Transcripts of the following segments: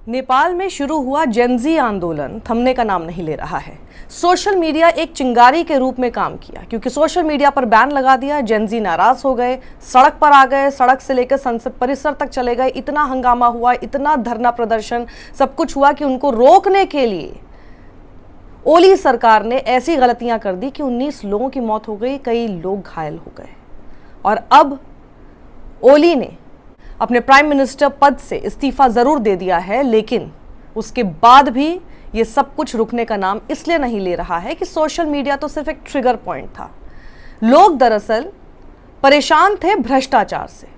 नेपाल में शुरू हुआ जेनजी आंदोलन थमने का नाम नहीं ले रहा है। सोशल मीडिया एक चिंगारी के रूप में काम किया, क्योंकि सोशल मीडिया पर बैन लगा दिया। जेनजी नाराज हो गए, सड़क पर आ गए, सड़क से लेकर संसद परिसर तक चले गए। इतना हंगामा हुआ, इतना धरना प्रदर्शन, सब कुछ हुआ कि उनको रोकने के लिए ओली सरकार ने ऐसी गलतियां कर दी कि 19 लोगों की मौत हो गई, कई लोग घायल हो गए। और अब ओली ने अपने प्राइम मिनिस्टर पद से इस्तीफा जरूर दे दिया है, लेकिन उसके बाद भी ये सब कुछ रुकने का नाम इसलिए नहीं ले रहा है कि सोशल मीडिया तो सिर्फ एक ट्रिगर पॉइंट था। लोग दरअसल परेशान थे भ्रष्टाचार से।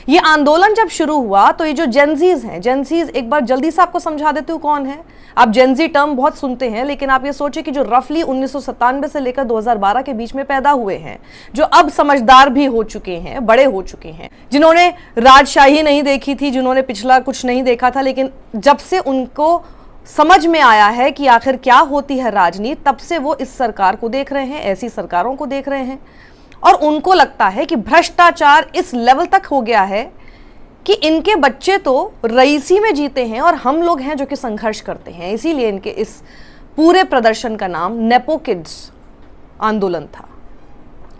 ये आंदोलन जब शुरू हुआ तो ये जो जेनजीज हैं, जेनजीज एक बार जल्दी से आपको समझा देती हूँ कौन है। आप जेनजी टर्म बहुत सुनते हैं, लेकिन आप ये सोचिए कि जो रफली 1997 से लेकर 2012 के बीच में पैदा हुए हैं, जो अब समझदार भी हो चुके हैं, बड़े हो चुके हैं, जिन्होंने राजशाही नहीं देखी थी, जिन्होंने पिछला कुछ नहीं देखा था, लेकिन जब से उनको समझ में आया है कि आखिर क्या होती है राजनीति, तब से वो इस सरकार को देख रहे हैं, ऐसी सरकारों को देख रहे हैं। और उनको लगता है कि भ्रष्टाचार इस लेवल तक हो गया है कि इनके बच्चे तो रईसी में जीते हैं और हम लोग हैं जो कि संघर्ष करते हैं। इसीलिए इनके इस पूरे प्रदर्शन का नाम नेपो किड्स आंदोलन था।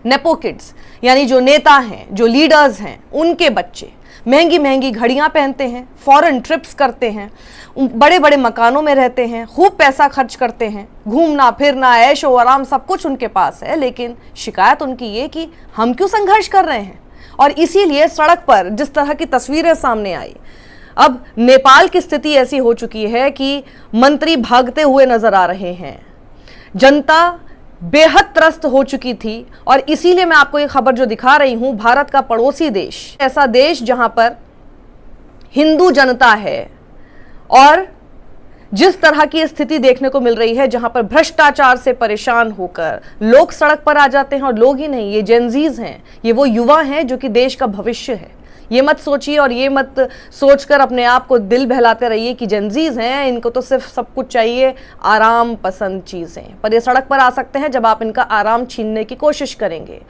नेपो किड्स यानी जो नेता हैं, जो लीडर्स हैं, उनके बच्चे महंगी महंगी घड़ियां पहनते हैं, फॉरेन ट्रिप्स करते हैं, बड़े बड़े मकानों में रहते हैं, खूब पैसा खर्च करते हैं, घूमना फिरना, ऐशो आराम सब कुछ उनके पास है। लेकिन शिकायत उनकी ये कि हम क्यों संघर्ष कर रहे हैं। और इसीलिए सड़क पर जिस तरह की तस्वीरें सामने आई, अब नेपाल की स्थिति ऐसी हो चुकी है कि मंत्री भागते हुए नजर आ रहे हैं, जनता बेहद त्रस्त हो चुकी थी। और इसीलिए मैं आपको ये खबर जो दिखा रही हूं, भारत का पड़ोसी देश, ऐसा देश जहां पर हिंदू जनता है और जिस तरह की स्थिति देखने को मिल रही है, जहां पर भ्रष्टाचार से परेशान होकर लोग सड़क पर आ जाते हैं। और लोग ही नहीं, ये जेनजीज हैं, ये वो युवा हैं जो कि देश का भविष्य है। ये मत सोचिए और ये मत सोचकर अपने आप को दिल बहलाते रहिए कि जेनजीज हैं, इनको तो सिर्फ सब कुछ चाहिए आराम पसंद चीजें, पर ये सड़क पर आ सकते हैं जब आप इनका आराम छीनने की कोशिश करेंगे।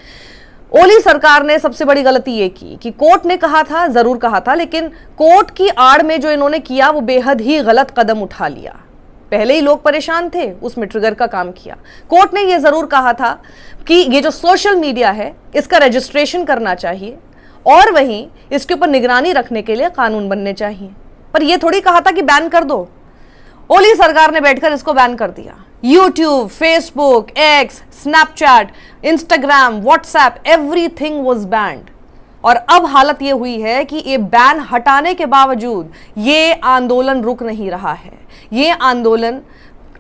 ओली सरकार ने सबसे बड़ी गलती ये की कि कोर्ट ने कहा था, जरूर कहा था, लेकिन कोर्ट की आड़ में जो इन्होंने किया वो बेहद ही गलत कदम उठा लिया। पहले ही लोग परेशान थे, उसमें ट्रिगर का काम किया। कोर्ट ने ये जरूर कहा था कि ये जो सोशल मीडिया है इसका रजिस्ट्रेशन करना चाहिए और वहीं इसके ऊपर निगरानी रखने के लिए कानून बनने चाहिए। पर यह थोड़ी कहा था कि बैन कर दो। ओली सरकार ने बैठकर इसको बैन कर दिया। YouTube, Facebook, x, Snapchat, Instagram, WhatsApp, everything was band. और अब हालत यह हुई है कि ये बैन हटाने के बावजूद ये आंदोलन रुक नहीं रहा है, ये आंदोलन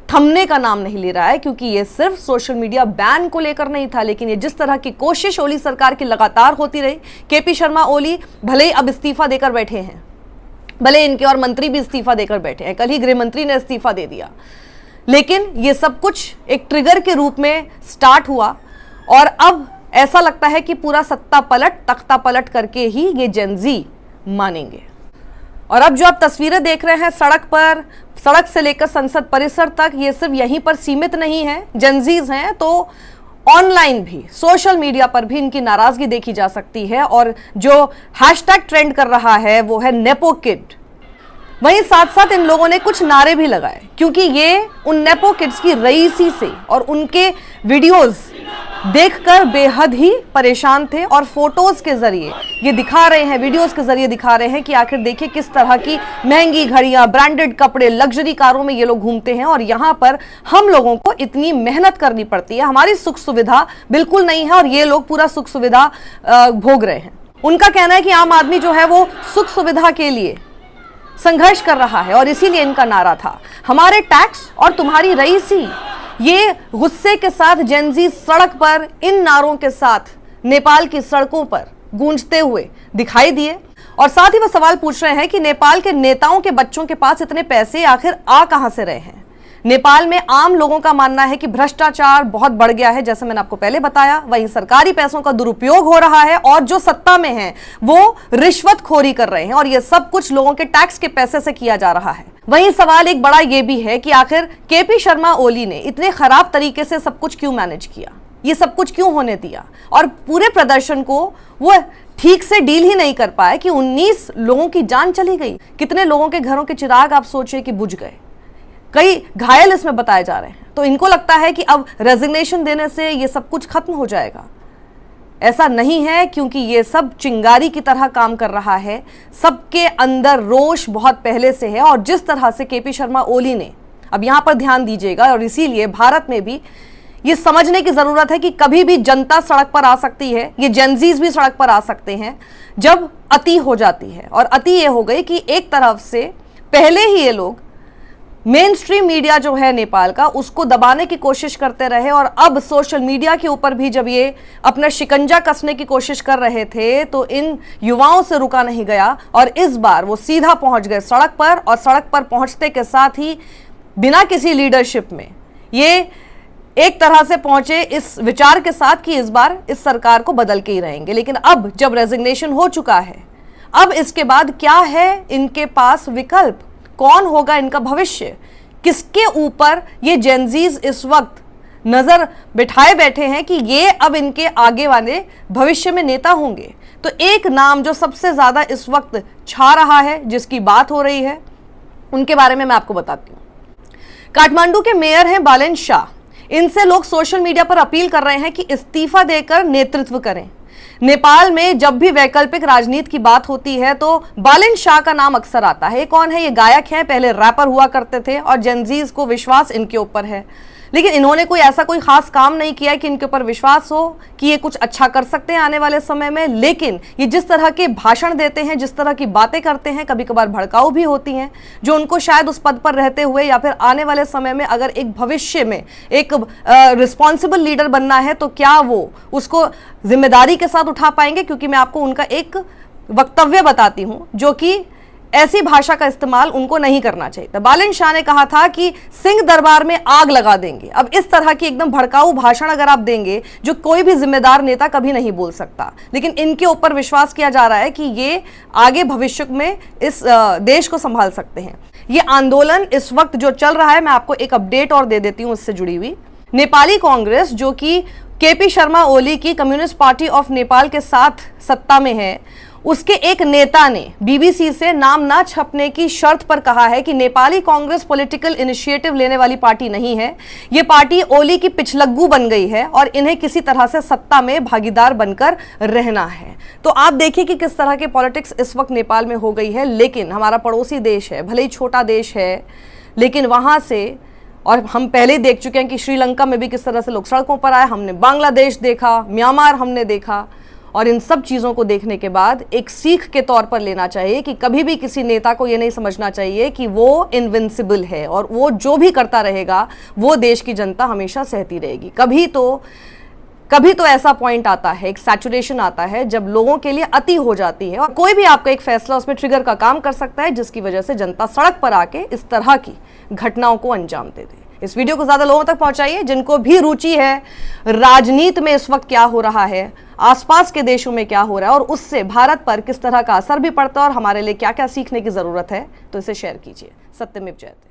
थमने का नाम नहीं ले रहा है, क्योंकि ये सिर्फ सोशल मीडिया बैन को लेकर नहीं था, लेकिन ये जिस तरह की कोशिश ओली सरकार की लगातार होती रही। केपी शर्मा ओली भले ही अब इस्तीफा देकर बैठे हैं, भले इनके और मंत्री भी इस्तीफा देकर बैठे हैं, कल ही गृह मंत्री ने इस्तीफा दे दिया, लेकिन ये सब कुछ एक ट्रिगर के रूप में स्टार्ट हुआ। और अब ऐसा लगता है कि पूरा सत्ता पलट, तख्ता पलट करके ही ये जेनजी मानेंगे। और अब जो आप तस्वीरें देख रहे हैं सड़क पर, सड़क से लेकर संसद परिसर तक, ये सिर्फ यहीं पर सीमित नहीं है। जेनजीज हैं तो ऑनलाइन भी, सोशल मीडिया पर भी इनकी नाराजगी देखी जा सकती है। और जो हैशटैग ट्रेंड कर रहा है वो है नेपो किड। वहीं साथ साथ इन लोगों ने कुछ नारे भी लगाए, क्योंकि ये उन नेपो किड्स की रईसी से और उनके वीडियोस देखकर बेहद ही परेशान थे। और फोटोज के जरिए ये दिखा रहे हैं, वीडियोस के जरिए दिखा रहे हैं कि आखिर देखिए किस तरह की महंगी घड़ियां, ब्रांडेड कपड़े, लग्जरी कारों में ये लोग घूमते हैं और यहाँ पर हम लोगों को इतनी मेहनत करनी पड़ती है, हमारी सुख सुविधा बिल्कुल नहीं है और ये लोग पूरा सुख सुविधा भोग रहे हैं। उनका कहना है कि आम आदमी जो है वो सुख सुविधा के लिए संघर्ष कर रहा है और इसीलिए इनका नारा था, हमारे टैक्स और तुम्हारी रईसी। ये गुस्से के साथ जेनजी सड़क पर इन नारों के साथ नेपाल की सड़कों पर गूंजते हुए दिखाई दिए। और साथ ही वो सवाल पूछ रहे हैं कि नेपाल के नेताओं के बच्चों के पास इतने पैसे आखिर आ कहां से रहे हैं। नेपाल में आम लोगों का मानना है कि भ्रष्टाचार बहुत बढ़ गया है, जैसे मैंने आपको पहले बताया। वहीं सरकारी पैसों का दुरुपयोग हो रहा है और जो सत्ता में है वो रिश्वतखोरी कर रहे हैं और ये सब कुछ लोगों के टैक्स के पैसे से किया जा रहा है। वहीं सवाल एक बड़ा ये भी है कि आखिर केपी शर्मा ओली ने इतने खराब तरीके से सब कुछ क्यों मैनेज किया, ये सब कुछ क्यों होने दिया और पूरे प्रदर्शन को वो ठीक से डील ही नहीं कर पाए कि 19 लोगों की जान चली गई। कितने लोगों के घरों के चिराग आप सोचिए कि बुझ गए, कई घायल इसमें बताए जा रहे हैं। तो इनको लगता है कि अब रेजिग्नेशन देने से ये सब कुछ खत्म हो जाएगा। ऐसा नहीं है, क्योंकि ये सब चिंगारी की तरह काम कर रहा है। सबके अंदर रोष बहुत पहले से है। और जिस तरह से केपी शर्मा ओली ने, अब यहां पर ध्यान दीजिएगा, और इसीलिए भारत में भी ये समझने की जरूरत है कि कभी भी जनता सड़क पर आ सकती है, ये जेनजीज भी सड़क पर आ सकते हैं जब अति हो जाती है। और अति ये हो गई कि एक तरफ से पहले ही ये लोग मेन स्ट्रीम मीडिया जो है नेपाल का, उसको दबाने की कोशिश करते रहे, और अब सोशल मीडिया के ऊपर भी जब ये अपना शिकंजा कसने की कोशिश कर रहे थे तो इन युवाओं से रुका नहीं गया। और इस बार वो सीधा पहुंच गए सड़क पर, और सड़क पर पहुंचते के साथ ही बिना किसी लीडरशिप में ये एक तरह से पहुंचे इस विचार के साथ कि इस बार इस सरकार को बदल के ही रहेंगे। लेकिन अब जब रेजिग्नेशन हो चुका है, अब इसके बाद क्या है इनके पास विकल्प? कौन होगा इनका भविष्य? किसके ऊपर ये जेनजीज इस वक्त नजर बिठाए बैठे हैं कि ये अब इनके आगे वाले भविष्य में नेता होंगे? तो एक नाम जो सबसे ज्यादा इस वक्त छा रहा है, जिसकी बात हो रही है, उनके बारे में मैं आपको बताती हूँ। काठमांडू के मेयर हैं बालेन शाह। इनसे लोग सोशल मीडिया पर अपील कर रहे हैं कि इस्तीफा देकर नेतृत्व करें। नेपाल में जब भी वैकल्पिक राजनीति की बात होती है तो बालेन शाह का नाम अक्सर आता है। ये कौन है? ये गायक हैं, पहले रैपर हुआ करते थे, और जेनजीज को विश्वास इनके ऊपर है। लेकिन इन्होंने कोई ऐसा कोई खास काम नहीं किया है कि इनके ऊपर विश्वास हो कि ये कुछ अच्छा कर सकते हैं आने वाले समय में। लेकिन ये जिस तरह के भाषण देते हैं, जिस तरह की बातें करते हैं, कभी कभार भड़काऊ भी होती हैं, जो उनको शायद उस पद पर रहते हुए या फिर आने वाले समय में अगर एक भविष्य में एक रिस्पॉन्सिबल लीडर बनना है तो क्या वो उसको जिम्मेदारी के साथ उठा पाएंगे? क्योंकि मैं आपको उनका एक वक्तव्य बताती हूं जो कि ऐसी भाषा का इस्तेमाल उनको नहीं करना चाहिए। तो बालेन शाह ने कहा था कि सिंह दरबार में आग लगा देंगे। अब इस तरह की एकदम भड़काऊ भाषण अगर आप देंगे जो कोई भी जिम्मेदार नेता कभी नहीं बोल सकता, लेकिन इनके ऊपर विश्वास किया जा रहा है कि ये आगे भविष्य में इस देश को संभाल सकते हैं। ये आंदोलन इस वक्त जो चल रहा है, मैं आपको एक अपडेट और दे देती हूं इससे जुड़ी हुई। नेपाली कांग्रेस जो कि केपी शर्मा ओली की कम्युनिस्ट पार्टी ऑफ नेपाल के साथ सत्ता में है, उसके एक नेता ने बीबीसी से नाम ना छपने की शर्त पर कहा है कि नेपाली कांग्रेस पॉलिटिकल इनिशिएटिव लेने वाली पार्टी नहीं है। यह पार्टी ओली की पिछलग्गू बन गई है और इन्हें किसी तरह से सत्ता में भागीदार बनकर रहना है। तो आप देखिए कि किस तरह के पॉलिटिक्स इस वक्त नेपाल में हो गई है। लेकिन हमारा पड़ोसी देश है, भले ही छोटा देश है, लेकिन वहां से, और हम पहले ही देख चुके हैं कि श्रीलंका में भी किस तरह से लोग सड़कों पर आए, हमने बांग्लादेश देखा, म्यांमार हमने देखा, और इन सब चीज़ों को देखने के बाद एक सीख के तौर पर लेना चाहिए कि कभी भी किसी नेता को ये नहीं समझना चाहिए कि वो इनविंसिबल है और वो जो भी करता रहेगा वो देश की जनता हमेशा सहती रहेगी। कभी तो ऐसा पॉइंट आता है, एक सैचुरेशन आता है जब लोगों के लिए अति हो जाती है और कोई भी आपका एक फैसला उसमें ट्रिगर का काम कर सकता है, जिसकी वजह से जनता सड़क पर आके इस तरह की घटनाओं को अंजाम दे दे। इस वीडियो को ज्यादा लोगों तक पहुंचाइए जिनको भी रुचि है राजनीति में इस वक्त क्या हो रहा है, आसपास के देशों में क्या हो रहा है और उससे भारत पर किस तरह का असर भी पड़ता है और हमारे लिए क्या क्या सीखने की जरूरत है। तो इसे शेयर कीजिए। सत्यमेव जयते।